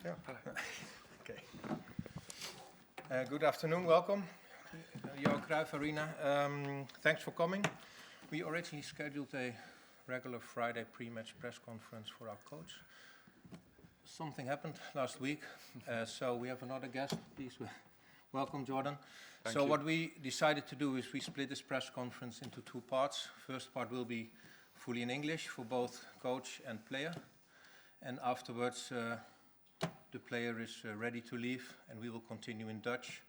Yeah. Okay. Good afternoon, welcome. Johan Cruyff Arena. Thanks for coming. We originally scheduled a regular Friday pre-match press conference for our coach. Something happened last week, so we have another guest. Please welcome Jordan. Thank you. What we decided to do is we split this press conference into two parts. First part will be fully in English for both coach and player. And afterwards, the player is ready to leave, and we will continue in Dutch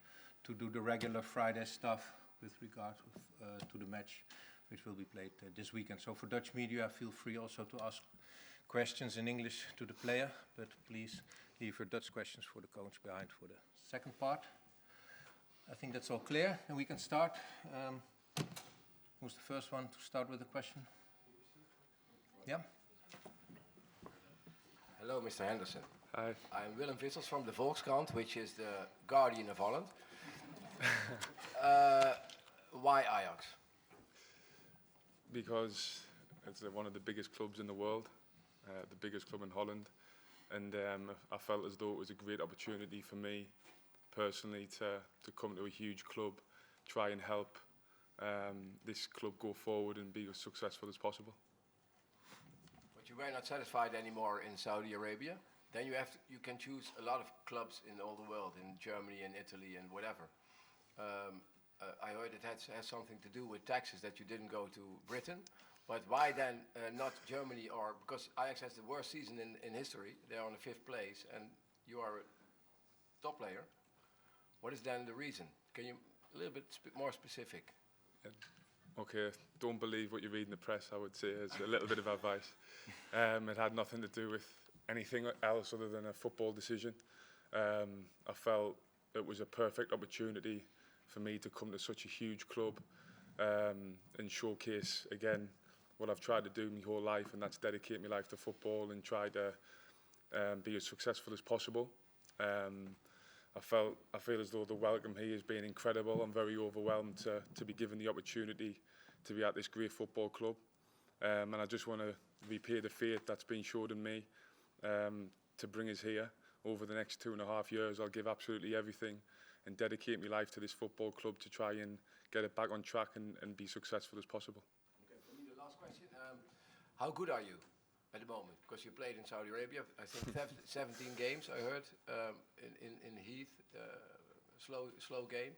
to do the regular Friday stuff with regard to the match, which will be played this weekend. So for Dutch media, feel free also to ask questions in English to the player, but please leave your Dutch questions for the coach behind for the second part. I think that's all clear, and we can start. Who's the first one to start with a question? Yeah. Hello, Mr. Henderson. Hi. I'm Willem Vissels from the Volkskrant, which is the Guardian of Holland. Why Ajax? Because it's one of the biggest clubs in the world, the biggest club in Holland, and I felt as though it was a great opportunity for me personally to come to a huge club, try and help this club go forward and be as successful as possible. But you were not satisfied anymore in Saudi Arabia. Then you can choose a lot of clubs in all the world, in Germany and Italy and whatever. I heard it has something to do with taxes that you didn't go to Britain. But why then not Germany? Or because Ajax has the worst season in history. They're on the 5th place, and you are a top player. What is then the reason? Can you a little bit more specific? Okay, don't believe what you read in the press, I would say, is a little bit of advice. It had nothing to do with anything else other than a football decision. I felt it was a perfect opportunity for me to come to such a huge club and showcase again what I've tried to do my whole life, and that's dedicate my life to football and try to be as successful as possible. I feel as though the welcome here has been incredible. I'm very overwhelmed to be given the opportunity to be at this great football club, and I just want to repay the faith that's been showed in me to bring us here. Over the next 2.5 years, I'll give absolutely everything and dedicate my life to this football club to try and get it back on track and be successful as possible. Okay, for me the last question, how good are you at the moment? Because you played in Saudi Arabia, I think 17 games I heard, in Heath, slow game.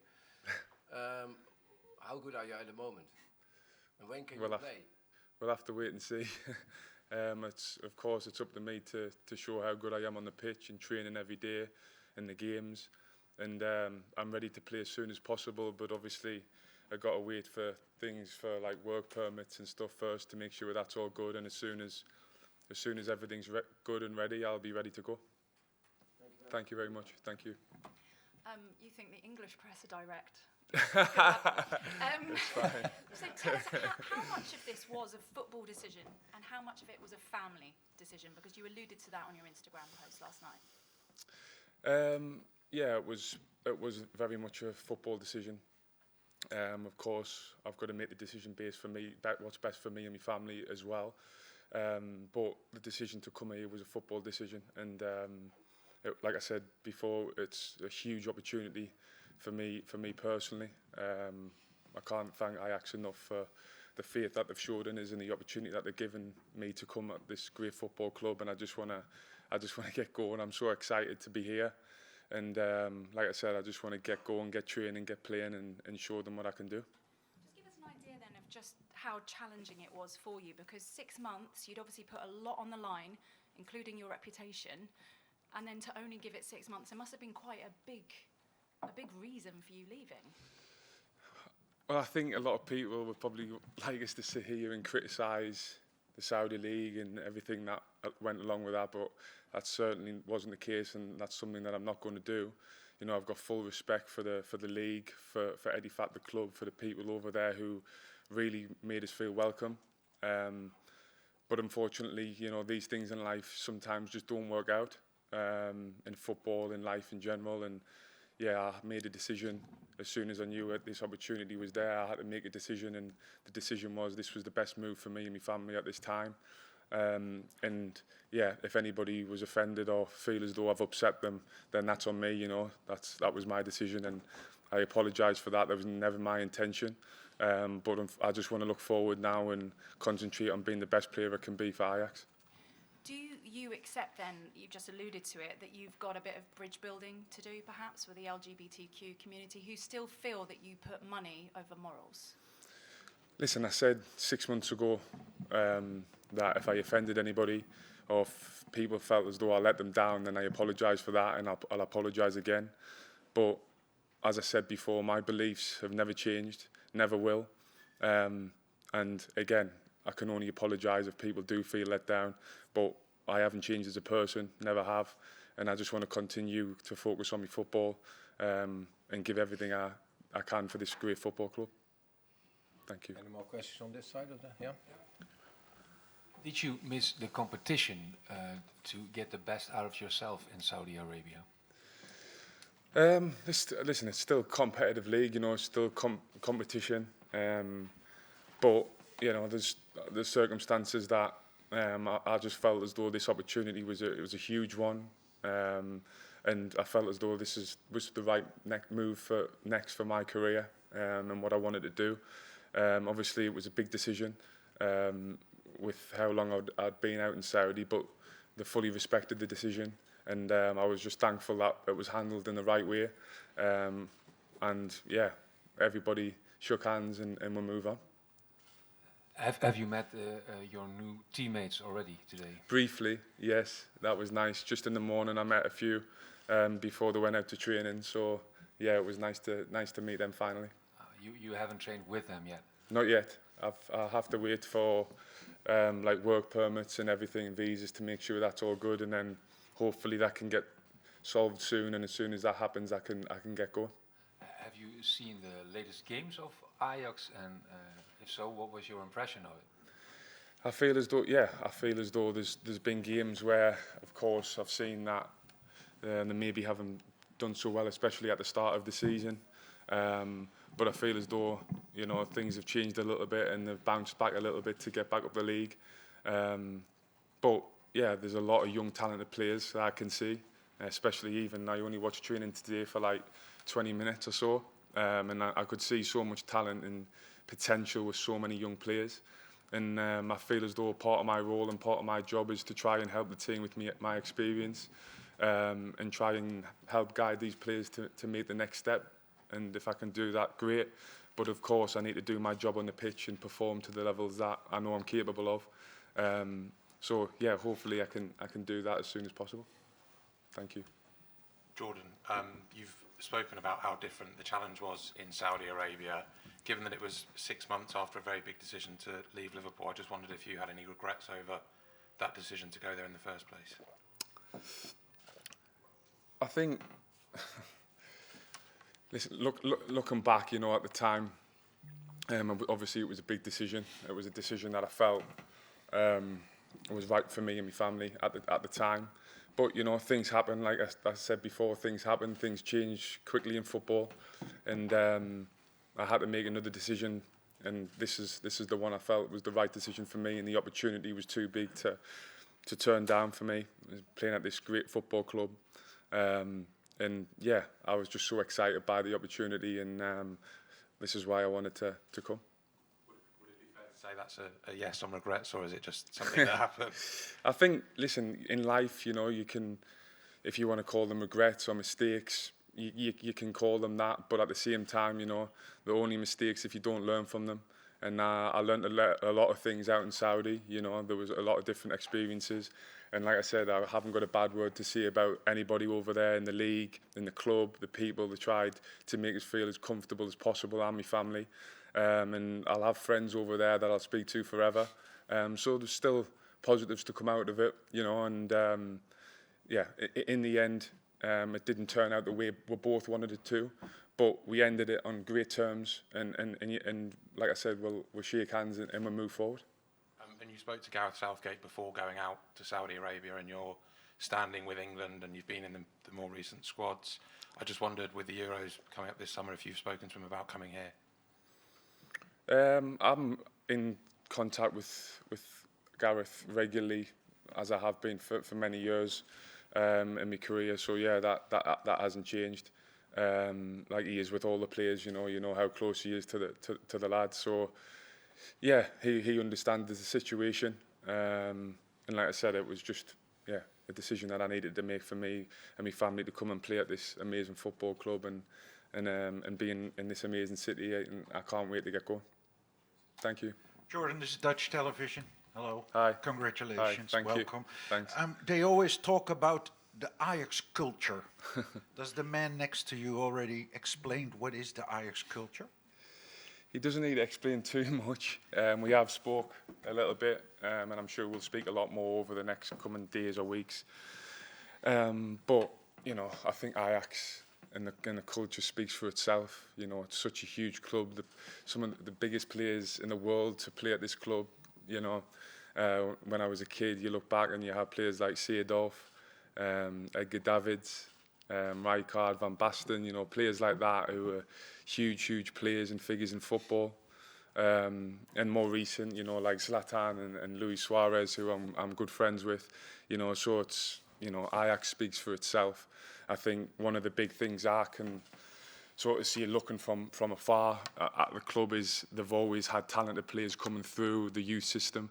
How good are you at the moment? And when can you play? We'll have to wait and see. Of course, it's up to me to show how good I am on the pitch and training every day in the games. And I'm ready to play as soon as possible, but obviously I've got to wait for things for like work permits and stuff first to make sure that's all good. And as soon as everything's good and ready, I'll be ready to go. Thank you very much. Thank you. You think the English press are direct? That's fine. So tell us, how much of this was a football decision and how much of it was a family decision? Because you alluded to that on your Instagram post last night. Yeah, it was very much a football decision. Of course, I've got to make the decision based for me, what's best for me and my family as well. But the decision to come here was a football decision, and like I said before, it's a huge opportunity for me personally. I can't thank Ajax enough for the faith that they've showed in us and the opportunity that they've given me to come at this great football club. And I just wanna get going. I'm so excited to be here, and like I said, I just want to get going, get training, get playing, and show them what I can do. Just give us an idea then of just how challenging it was for you, because 6 months, you'd obviously put a lot on the line, including your reputation, and then to only give it 6 months, it must have been quite a big reason for you leaving. Well, I think a lot of people would probably like us to sit here and criticise the Saudi League and everything that went along with that, but that certainly wasn't the case, and that's something that I'm not going to do. You know, I've got full respect for the league, for Ettifaq, the club, for the people over there who really made us feel welcome. But unfortunately, you know, these things in life sometimes just don't work out, in football, in life in general. And yeah, I made a decision as soon as I knew that this opportunity was there. I had to make a decision, and the decision was this was the best move for me and my family at this time. And yeah, if anybody was offended or feel as though I've upset them, then that's on me, you know. That was my decision, and I apologise for that. That was never my intention. But I just want to look forward now and concentrate on being the best player I can be for Ajax. Do you accept then, you've just alluded to it, that you've got a bit of bridge building to do perhaps with the LGBTQ community who still feel that you put money over morals? Listen, I said 6 months ago that if I offended anybody or if people felt as though I let them down, then I apologise for that, and I'll apologise again. But as I said before, my beliefs have never changed, never will. And again, I can only apologise if people do feel let down, but I haven't changed as a person, never have, and I just want to continue to focus on my football and give everything I can for this great football club. Thank you. Any more questions on this side of the? Yeah. Did you miss the competition to get the best out of yourself in Saudi Arabia? Listen, it's still a competitive league, you know, it's still competition. But you know, there's circumstances that I just felt as though this opportunity was a huge one, and I felt as though this was the right move for my career and what I wanted to do. Obviously, it was a big decision with how long I'd been out in Saudi, but they fully respected the decision, and I was just thankful that it was handled in the right way. And yeah, everybody shook hands and we move on. Have you met your new teammates already today? Briefly, yes, that was nice. Just in the morning, I met a few before they went out to training. So yeah, it was nice to meet them finally. You haven't trained with them yet? Not yet. I'll have to wait for like work permits and everything, visas, to make sure that's all good, and then hopefully that can get solved soon. And as soon as that happens, I can get going. Have you seen the latest games of Ajax, and if so, what was your impression of it? I feel as though there's been games where, of course, I've seen that they maybe haven't done so well, especially at the start of the season. But I feel as though, you know, things have changed a little bit and they've bounced back a little bit to get back up the league. But yeah, there's a lot of young, talented players that I can see, especially even I only watched training today for like 20 minutes or so, and I could see so much talent and potential with so many young players. And I feel as though part of my role and part of my job is to try and help the team with my experience, and try and help guide these players to make the next step. And if I can do that, great. But of course, I need to do my job on the pitch and perform to the levels that I know I'm capable of. So yeah, hopefully I can do that as soon as possible. Thank you. Jordan, you've spoken about how different the challenge was in Saudi Arabia. Given that it was 6 months after a very big decision to leave Liverpool, I just wondered if you had any regrets over that decision to go there in the first place. I think, listen, looking back, you know, at the time, obviously it was a big decision. It was a decision that I felt was right for me and my family at the time. But you know, things happen. Like I said before, things happen. Things change quickly in football, and I had to make another decision. And this is the one I felt was the right decision for me, and the opportunity was too big to turn down for me. I was playing at this great football club, and yeah, I was just so excited by the opportunity, and this is why I wanted to come. Would it be fair to say that's a yes on regrets, or is it just something that happened? I think, listen, in life, you know, you can, if you want to call them regrets or mistakes, you can call them that, but at the same time, you know, they're only mistakes if you don't learn from them. And I learned a lot of things out in Saudi. You know, there was a lot of different experiences. And like I said, I haven't got a bad word to say about anybody over there in the league, in the club, the people. They tried to make us feel as comfortable as possible, and my family. And I'll have friends over there that I'll speak to forever. So there's still positives to come out of it, you know. And yeah, in the end, it didn't turn out the way we both wanted it to. But we ended it on great terms, and like I said, we'll shake hands and we'll move forward. And you spoke to Gareth Southgate before going out to Saudi Arabia, and you're standing with England, and you've been in the more recent squads. I just wondered, with the Euros coming up this summer, if you've spoken to him about coming here. I'm in contact with Gareth regularly, as I have been for many years in my career. So yeah, that hasn't changed. Like he is with all the players, you know how close he is to the lads. So yeah, he understands the situation. And like I said, it was just a decision that I needed to make for me and my family to come and play at this amazing football club and be in this amazing city. And I can't wait to get going. Thank you. Jordan, this is Dutch television. Hello. Hi. Congratulations. Hi. Thank Welcome. you. Thanks. They always talk about the Ajax culture. Does the man next to you already explain what is the Ajax culture? He doesn't need to explain too much. We have spoke a little bit, and I'm sure we'll speak a lot more over the next coming days or weeks. But you know, I think Ajax and the culture speaks for itself. You know, it's such a huge club. Some of the biggest players in the world to play at this club. You know, when I was a kid, you look back and you have players like Seedorf, Edgar Davids, Rijkaard, Van Basten, you know, players like that who are huge players and figures in football. And more recent, you know, like Zlatan and Luis Suarez, who I'm good friends with. You know, so it's, you know, Ajax speaks for itself. I think one of the big things I can sort of see looking from afar at the club is they've always had talented players coming through the youth system,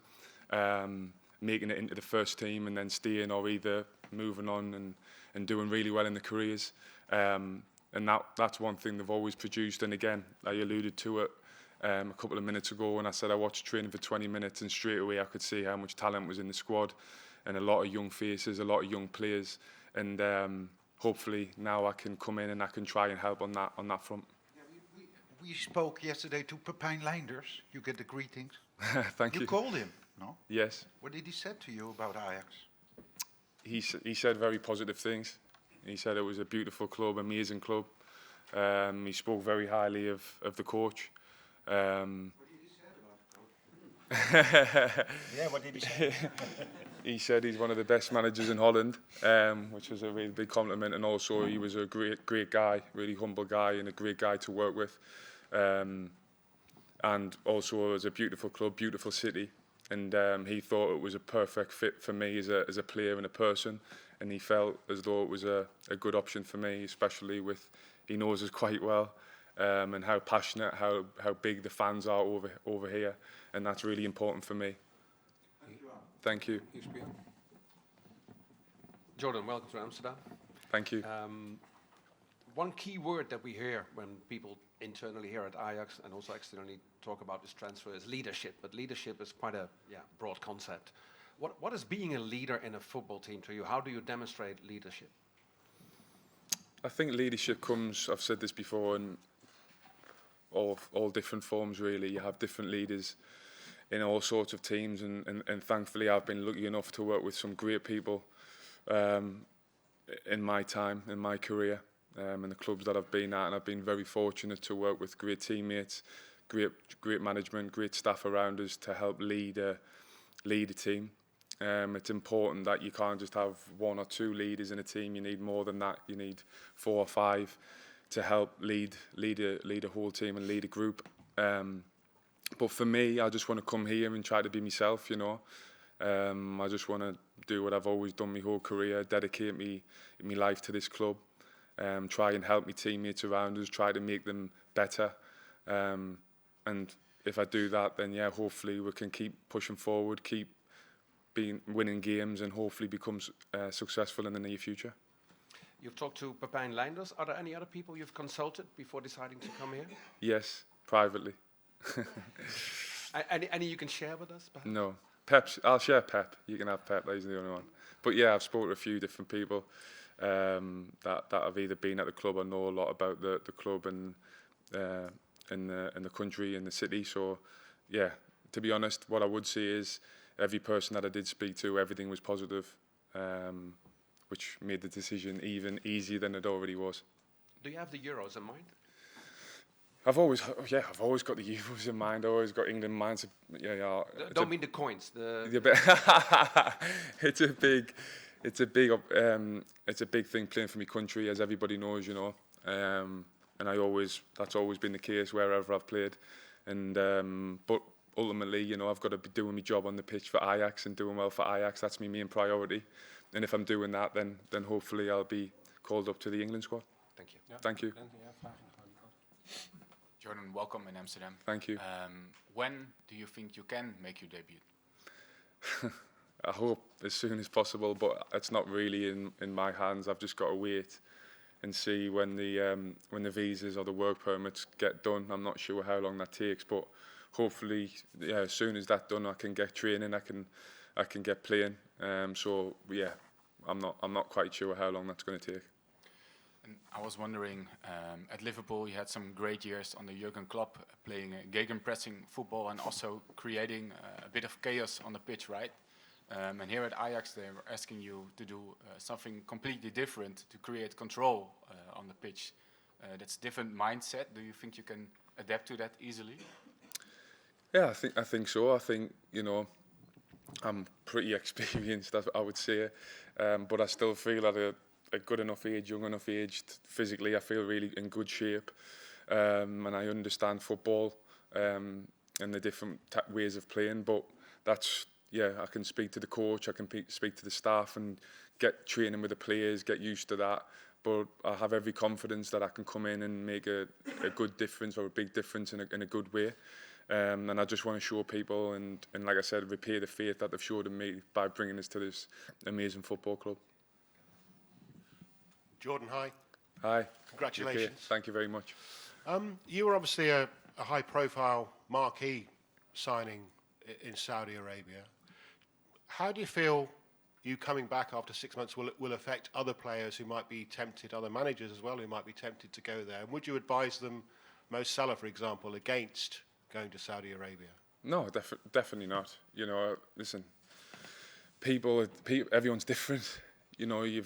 making it into the first team and then staying or either moving on and doing really well in their careers. And that's one thing they've always produced. And again, I alluded to it a couple of minutes ago when I said I watched training for 20 minutes and straight away I could see how much talent was in the squad and a lot of young faces, a lot of young players. And hopefully now I can come in and I can try and help on that front. Yeah, we spoke yesterday to Pepijn Leinders. You get the greetings. Thank you. You called him, no? Yes. What did he say to you about Ajax? He said very positive things. He said it was a beautiful club, amazing club. He spoke very highly of the coach. What did he say about the coach? Yeah, what did he say? He said he's one of the best managers in Holland, which was a really big compliment. And also he was a great guy, really humble guy and a great guy to work with. And also it was a beautiful club, beautiful city. And he thought it was a perfect fit for me as a player and a person. And he felt as though it was a good option for me, especially with, he knows us quite well, and how passionate, how big the fans are over here. And that's really important for me. Thank you. Jordan, welcome to Amsterdam. Thank you. One key word that we hear when people internally here at Ajax and also externally talk about this transfer is leadership. But leadership is quite a broad concept. What is being a leader in a football team to you? How do you demonstrate leadership? I think leadership comes, I've said this before, in all different forms really. You have different leaders in all sorts of teams and thankfully I've been lucky enough to work with some great people in my time, in my career, and the clubs that I've been at, and I've been very fortunate to work with great teammates, great management, great staff around us to help lead a team. It's important that you can't just have one or two leaders in a team. You need more than that. You need 4 or 5 to help lead a whole team and lead a group. But for me, I just want to come here and try to be myself, you know. I just want to do what I've always done my whole career, dedicate my life to this club, try and help my teammates around us, try to make them better. And if I do that, then yeah, hopefully we can keep pushing forward, keep winning games and hopefully become successful in the near future. You've talked to Pepijn Leinders. Are there any other people you've consulted before deciding to come here? Yes, privately. Any you can share with us? Perhaps? No. Pep's, I'll share Pep. You can have Pep, he's the only one. But yeah, I've spoken to a few different people that have either been at the club or know a lot about the club and in the country, in the city. So yeah, to be honest, what I would say is every person that I did speak to, everything was positive, which made the decision even easier than it already was. Do you have the Euros in mind? I've always got the Euros in mind. I've always got England in mind. So, Don't mean the coins. It's a big thing playing for my country, as everybody knows, you know. And that's always been the case wherever I've played. And but ultimately, you know, I've got to be doing my job on the pitch for Ajax and doing well for Ajax. That's my main priority. And if I'm doing that, then hopefully I'll be called up to the England squad. Thank you. Thank you. Jordan, welcome in Amsterdam. Thank you. When do you think you can make your debut? I hope as soon as possible, but it's not really in my hands. I've just got to wait and see when the visas or the work permits get done. I'm not sure how long that takes, but hopefully, yeah, as soon as that's done, I can get training. I can get playing. So yeah, I'm not quite sure how long that's going to take. And I was wondering, at Liverpool, you had some great years under Jurgen Klopp, playing gegenpressing football and also creating a bit of chaos on the pitch, right? And here at Ajax, they were asking you to do something completely different to create control on the pitch. That's a different mindset. Do you think you can adapt to that easily? Yeah, I think so. I think, you know, I'm pretty experienced, I would say, but I still feel at a good enough age, young enough age, physically I feel really in good shape, and I understand football and the different ways of playing, but that's, yeah, I can speak to the coach, I can speak to the staff and get training with the players, get used to that, but I have every confidence that I can come in and make a good difference or a big difference in a good way. And I just want to show people and like I said, repay the faith that they've showed in me by bringing us to this amazing football club. Jordan, hi. Hi. Congratulations. Okay. Thank you very much. You were obviously a high-profile marquee signing in Saudi Arabia. How do you feel you coming back after 6 months will affect other players who might be tempted, other managers as well, who might be tempted to go there? And would you advise them, Mo Salah, for example, against going to Saudi Arabia? No, definitely not. You know, listen, everyone's different. You know, you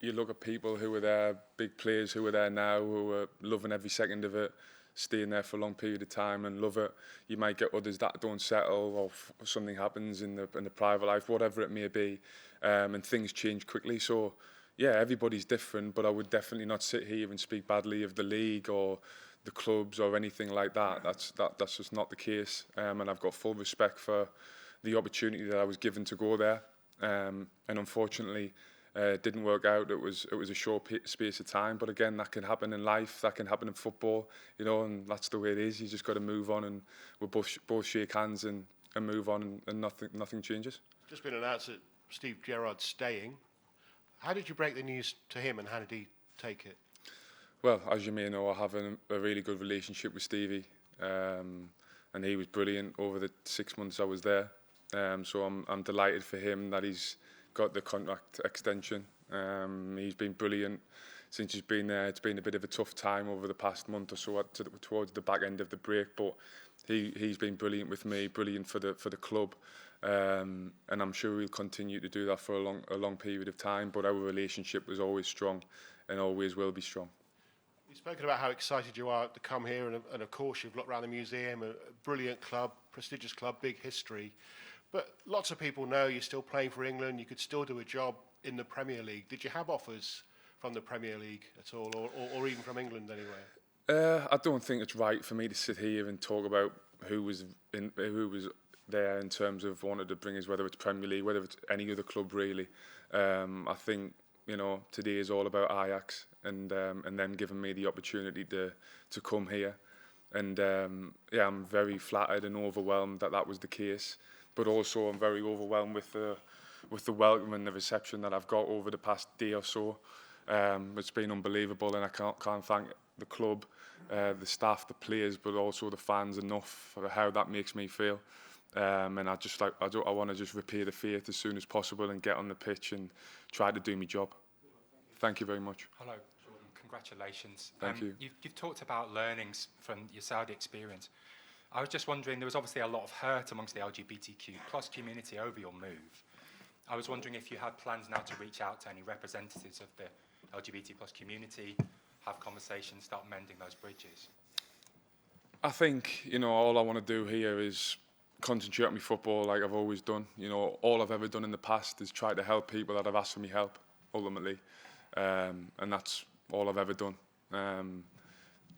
look at people who were there, big players who are there now, who are loving every second of it, staying there for a long period of time and love it. You might get others that don't settle, or something happens in the private life, whatever it may be, and things change quickly. So, yeah, everybody's different, but I would definitely not sit here and speak badly of the league or the clubs or anything like that. That's just not the case, and I've got full respect for the opportunity that I was given to go there, and unfortunately. It didn't work out. It was a short space of time, but again, that can happen in life. That can happen in football, you know, and that's the way it is. You just got to move on, and we'll both shake hands and move on, and nothing changes. Just been announced that Steve Gerrard's staying. How did you break the news to him, and how did he take it? Well, as you may know, I have a really good relationship with Stevie, and he was brilliant over the 6 months I was there. So I'm delighted for him that he's got the contract extension. He's been brilliant since he's been there. It's been a bit of a tough time over the past month or so towards the back end of the break, but he's been brilliant with me, brilliant for the club, and I'm sure he'll continue to do that for a long period of time. But our relationship was always strong and always will be strong. You've spoken about how excited you are to come here, and of course you've looked around the museum, a brilliant club, prestigious club, big history. But lots of people know you're still playing for England. You could still do a job in the Premier League. Did you have offers from the Premier League at all, or even from England anyway? I don't think it's right for me to sit here and talk about who was there in terms of wanted to bring us, whether it's Premier League, whether it's any other club really. I think, you know, today is all about Ajax and them giving me the opportunity to come here. And yeah, I'm very flattered and overwhelmed that was the case. But also I'm very overwhelmed with the welcome and the reception that I've got over the past day or so. It's been unbelievable, and I can't thank the club, the staff, the players, but also the fans enough for how that makes me feel. And I want to just repay the faith as soon as possible and get on the pitch and try to do my job. Thank you very much. Hello, Jordan. Congratulations. Thank you. You've talked about learnings from your Saudi experience. I was just wondering, there was obviously a lot of hurt amongst the LGBTQ plus community over your move. I was wondering if you had plans now to reach out to any representatives of the LGBT plus community, have conversations, start mending those bridges. I think, you know, all I want to do here is concentrate on my football like I've always done. You know, all I've ever done in the past is try to help people that have asked for me help, ultimately. And that's all I've ever done.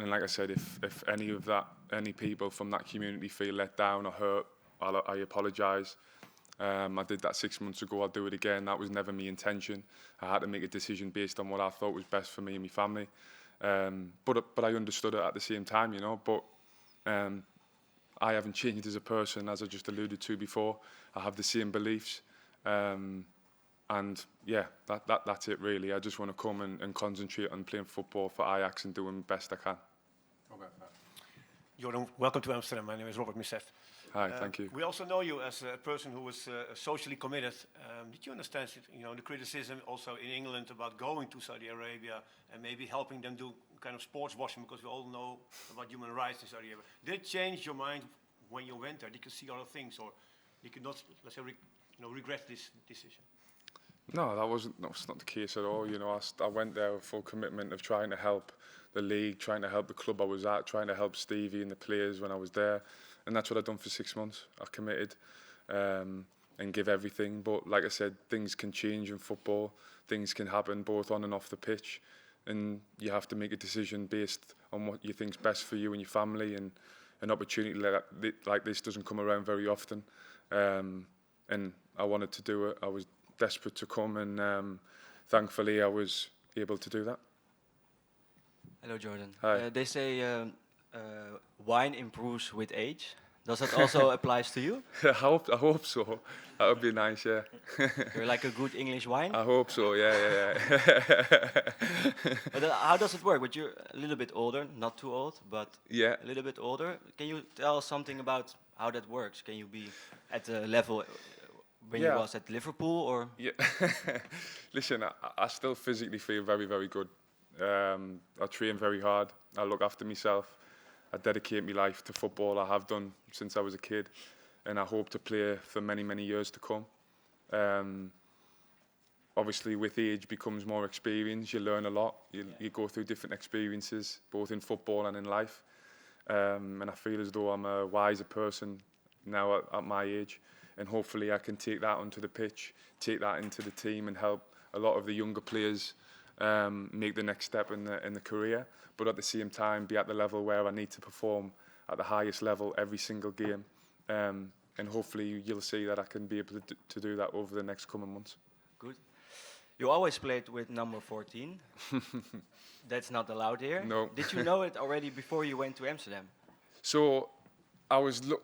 And like I said, if any people from that community feel let down or hurt I apologise. I did that 6 months ago, I'll do it again. That was never my intention. I had to make a decision based on what I thought was best for me and my family. But I understood it at the same time, you know. But I haven't changed as a person, as I just alluded to before. I have the same beliefs. And yeah, that's it really. I just want to come and concentrate on playing football for Ajax and doing the best I can. Jordan, welcome to Amsterdam. My name is Robert Misef. Hi, thank you. We also know you as a person who was socially committed. Did you understand, the criticism also in England about going to Saudi Arabia and maybe helping them do kind of sports washing, because we all know about human rights in Saudi Arabia? Did it change your mind when you went there? Did you see other things, or did you not, let's say, regret this decision? No, that's not the case at all. You know, I went there with full commitment of trying to help the league, trying to help the club I was at, trying to help Stevie and the players when I was there. And that's what I've done for 6 months. I committed and give everything. But like I said, things can change in football. Things can happen both on and off the pitch. And you have to make a decision based on what you think's best for you and your family. And an opportunity like this doesn't come around very often. And I wanted to do it. I was desperate to come, and thankfully I was able to do that. Hello, Jordan. Hi. They say wine improves with age. Does that also applies to you? I hope so. That would be nice, yeah. You're like a good English wine? I hope so, yeah. But how does it work? But you're a little bit older, not too old, but Yeah. a little bit older. Can you tell us something about how that works? Can you be at the level when you was at Liverpool, or? Yeah. Listen, I still physically feel very, very good. I train very hard. I look after myself. I dedicate my life to football. I have done since I was a kid, and I hope to play for many, many years to come. Obviously, with age becomes more experience. You learn a lot. You go through different experiences, both in football and in life. And I feel as though I'm a wiser person now at my age, and hopefully I can take that onto the pitch, take that into the team, and help a lot of the younger players make the next step in the career, but at the same time be at the level where I need to perform at the highest level every single game. And hopefully you'll see that I can be able to do that over the next coming months. Good. You always played with number 14. That's not allowed here. No. Did you know it already before you went to Amsterdam? So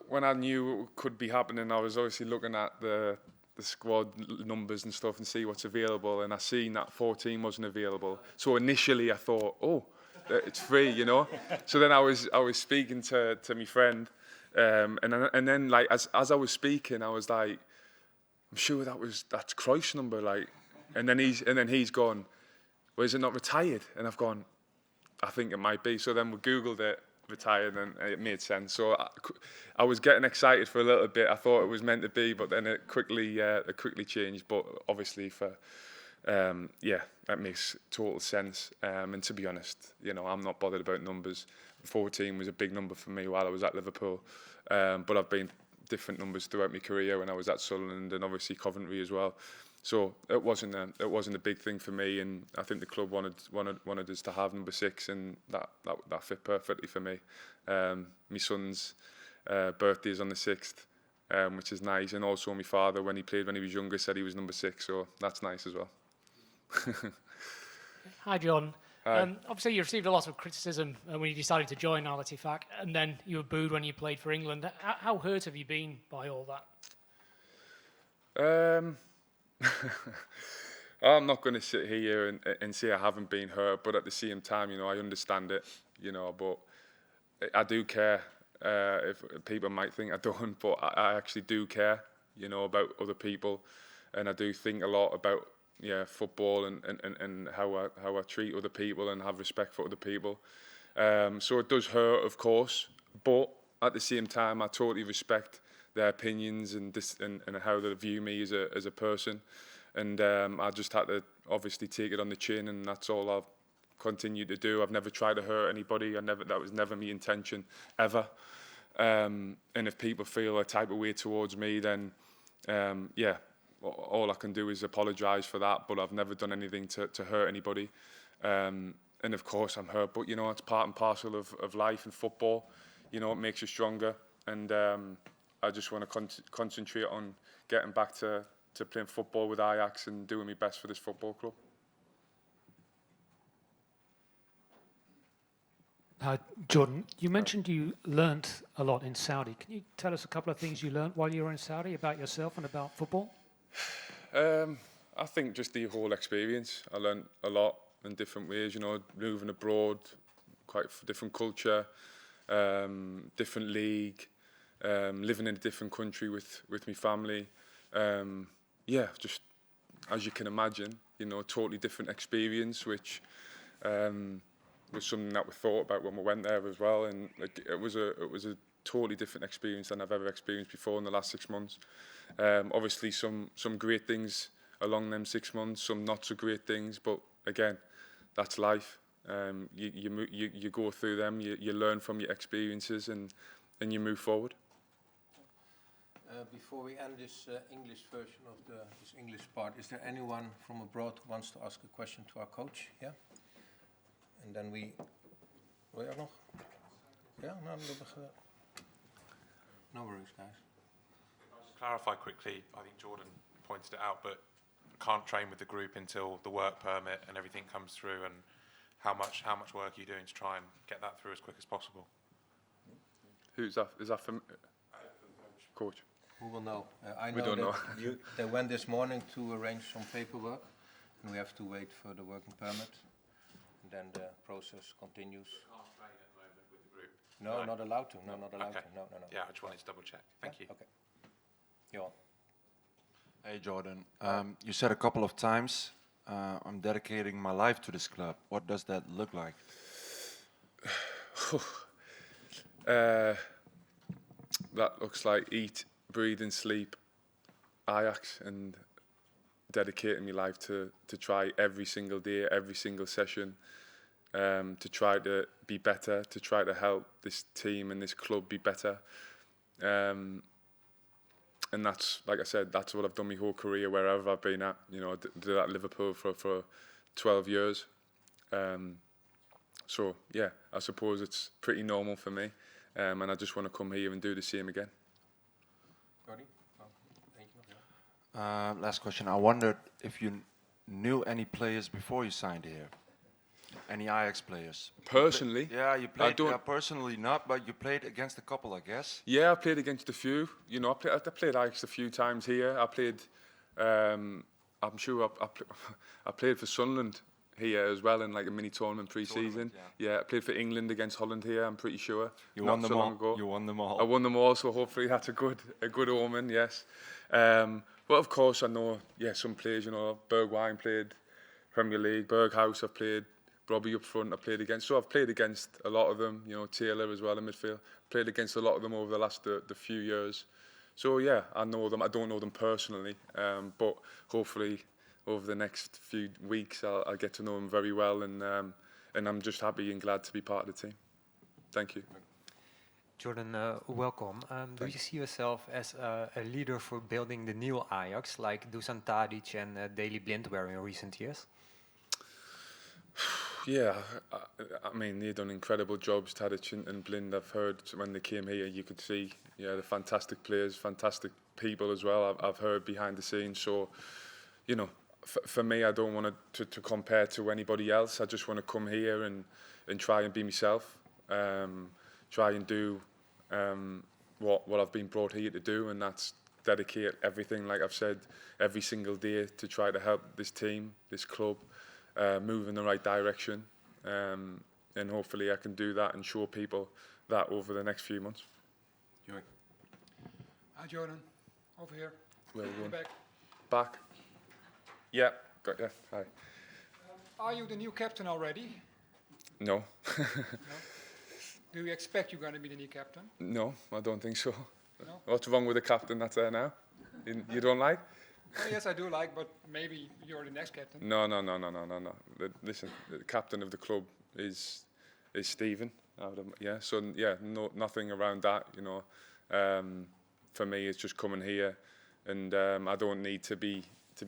when I knew it could be happening, I was obviously looking at the squad numbers and stuff and see what's available, and I seen that 14 wasn't available. So initially I thought, it's free, you know. So then I was speaking to my friend, and then like as I was speaking, I was like, I'm sure that's Cruyff's number, like. And then he's gone, well, is it not retired? And I've gone, I think it might be. So then we Googled it, retired, and it made sense. So I was getting excited for a little bit. I thought it was meant to be, but then it quickly changed. But obviously that makes total sense. And to be honest, I'm not bothered about numbers. 14 was a big number for me while I was at Liverpool. But I've been different numbers throughout my career when I was at Sunderland and obviously Coventry as well. So it wasn't a big thing for me, and I think the club wanted us to have number 6, and that fit perfectly for me. My son's birthday is on the 6th, which is nice, and also my father, when he played when he was younger, said he was number 6, so that's nice as well. Hi, John. Hi. Obviously, you received a lot of criticism when you decided to join Ettifaq, and then you were booed when you played for England. How hurt have you been by all that? I'm not going to sit here and say I haven't been hurt, but at the same time, I understand it, but I do care. If people might think I don't, but I actually do care, about other people, and I do think a lot about football and how I treat other people and have respect for other people. So it does hurt, of course, but at the same time, I totally respect their opinions and how they view me as a person, and I just had to obviously take it on the chin, and that's all I've continued to do. I've never tried to hurt anybody. That was never my intention ever. And if people feel a type of way towards me, then all I can do is apologise for that. But I've never done anything to hurt anybody. And of course I'm hurt, but it's part and parcel of life and football. It makes you stronger, and I just want to concentrate on getting back to playing football with Ajax and doing my best for this football club. Jordan, you mentioned you learnt a lot in Saudi. Can you tell us a couple of things you learnt while you were in Saudi about yourself and about football? I think just the whole experience. I learnt a lot in different ways, you know, moving abroad, quite different culture, different league, living in a different country with my family. Yeah, just as you can imagine, you know, totally different experience, which was something that we thought about when we went there as well, and it was a totally different experience than I've ever experienced before in the last 6 months. Obviously, some great things along them 6 months, some not so great things, but again, that's life. You go through them, you learn from your experiences, and you move forward. Before we end this English version of this English part, is there anyone from abroad who wants to ask a question to our coach? Yeah? And then we... Wil je ook nog? Ja, nou, no worries, guys. I'll just clarify quickly, I think Jordan pointed it out, but can't train with the group until the work permit and everything comes through, and how much work are you doing to try and get that through as quick as possible? Who's that? Is that from coach? Who will know? I know we don't know. They went this morning to arrange some paperwork, and we have to wait for the working permit, and then the process continues. You can't train at the moment with the group? No, not allowed to. No, not allowed okay. to. No. Yeah, I just wanted to double check. Thank you. Okay. You're on. Hey Jordan, you said a couple of times, I'm dedicating my life to this club. What does that look like? That looks like eat, breathe and sleep Ajax, and dedicating my life to try every single day, every single session, to try to be better, to try to help this team and this club be better. And that's, like I said, that's what I've done my whole career, wherever I've been at. You know, I did at Liverpool for 12 years. So, yeah, I suppose it's pretty normal for me. And I just want to come here and do the same again. Last question. I wondered if you knew any players before you signed here. Any Ajax players? Personally? Yeah, you played. Personally not, but you played against a couple, I guess. Yeah, I played against a few. You know, I played Ajax a few times here. I played. I'm sure I played for Sunderland here as well in like a mini tournament pre-season. Yeah, I played for England against Holland here. I'm pretty sure. You won them all. You won them all. I won them all, so hopefully that's a good omen. Yes. But of course I know. Yeah, some players. You know, Bergwijn played Premier League. Berghuis I've played. Robbie up front I played against. So I've played against a lot of them. You know, Taylor as well in midfield. Played against a lot of them over the last the few years. So yeah, I know them. I don't know them personally, but hopefully over the next few weeks I'll get to know them very well, and I'm just happy and glad to be part of the team. Thank you. Jordan, welcome. Do you see yourself as a leader for building the new Ajax, like Dusan Tadic and Daley Blind were in recent years? Yeah, I mean, they've done incredible jobs, Tadic and Blind. I've heard when they came here, you could see, yeah, they're fantastic players, fantastic people as well. I've heard behind the scenes. So, you know, for me, I don't want to compare to anybody else. I just want to come here and try and be myself, try and do what I've been brought here to do, and that's dedicate everything, like I've said, every single day to try to help this team, this club, move in the right direction, and hopefully I can do that and show people that over the next few months. Hi Jordan, over here. Well done. Back. Back. Yeah, got you. Hi. Are you the new captain already? No. No? Do you expect you're going to be the new captain? No, I don't think so. No? What's wrong with the captain that's there now? You don't like? Oh, yes, I do like, but maybe you're the next captain. No. Listen, the captain of the club is Stephen. Yeah, so yeah, nothing around that. You know, for me, it's just coming here, and I don't need to be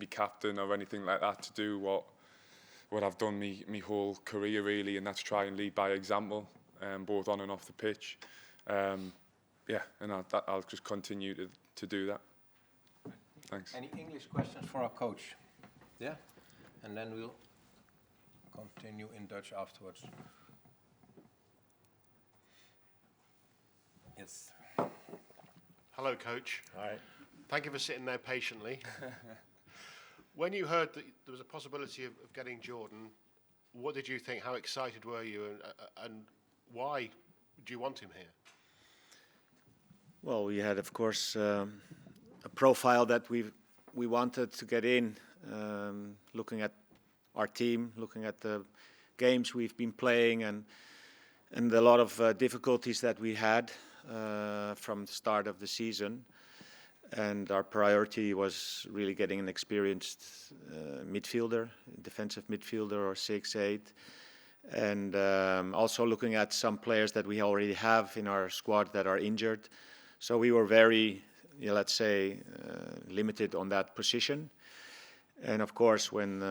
captain or anything like that to do what I've done me whole career really, and that's try and lead by example, both on and off the pitch. yeah, and I'll just continue to do that. Thanks. Any English questions for our coach? Yeah? And then we'll continue in Dutch afterwards. Yes. Hello, Coach. Hi. Thank you for sitting there patiently. When you heard that there was a possibility of getting Jordan, what did you think? How excited were you, and why do you want him here? Well, we had, of course, a profile that we wanted to get in, looking at our team, looking at the games we've been playing, and a lot of difficulties that we had from the start of the season. And our priority was really getting an experienced midfielder, defensive midfielder or 6'8", and also looking at some players that we already have in our squad that are injured. So we were very, let's say, limited on that position. And of course, when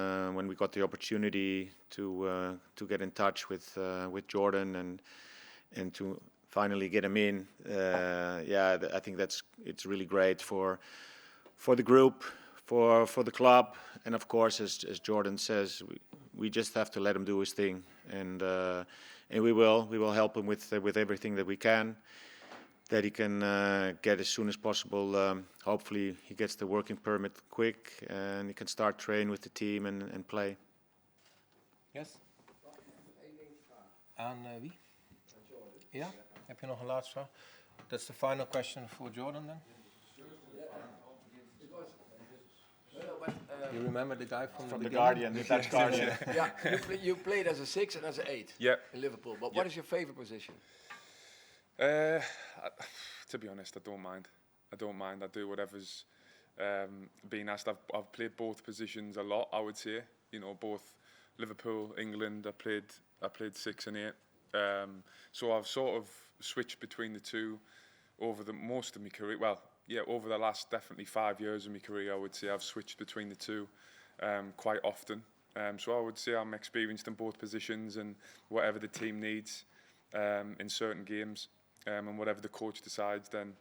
we got the opportunity to get in touch with Jordan and to finally get him in, I think it's really great for the group, for the club, and of course, as Jordan says, we just have to let him do his thing, and we will help him with everything that we can, that he can get as soon as possible. Hopefully, he gets the working permit quick, and he can start train with the team and play. Yes. Aan wie? Ja. Heb je nog een laatste vraag? That's the final question for Jordan then. You remember the guy from the Guardian, the Dutch Guardian. Yeah, you played as a 6 and as an 8 in Liverpool. But what is your favorite position? To be honest, I don't mind. I do whatever's being asked. I've played both positions a lot, I would say. You know, both Liverpool, England. I played 6 and 8. So I've sort of switched between the two over the most of my career. Well, yeah, over the last definitely 5 years of my career, I would say I've switched between the two quite often. So I would say I'm experienced in both positions, and whatever the team needs in certain games, and whatever the coach decides, then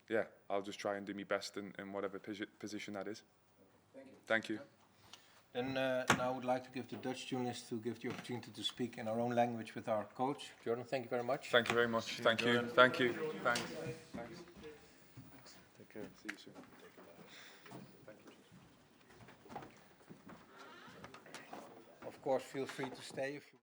yeah, I'll just try and do my best in whatever position that is. Thank you. Then now I would like to give the Dutch journalists to give the opportunity to speak in our own language with our coach. Jordan, thank you very much. Thank you very much. Thank you. Thank you. Thanks. Thanks. Take care. See you soon. Thank you. Of course, feel free to stay if you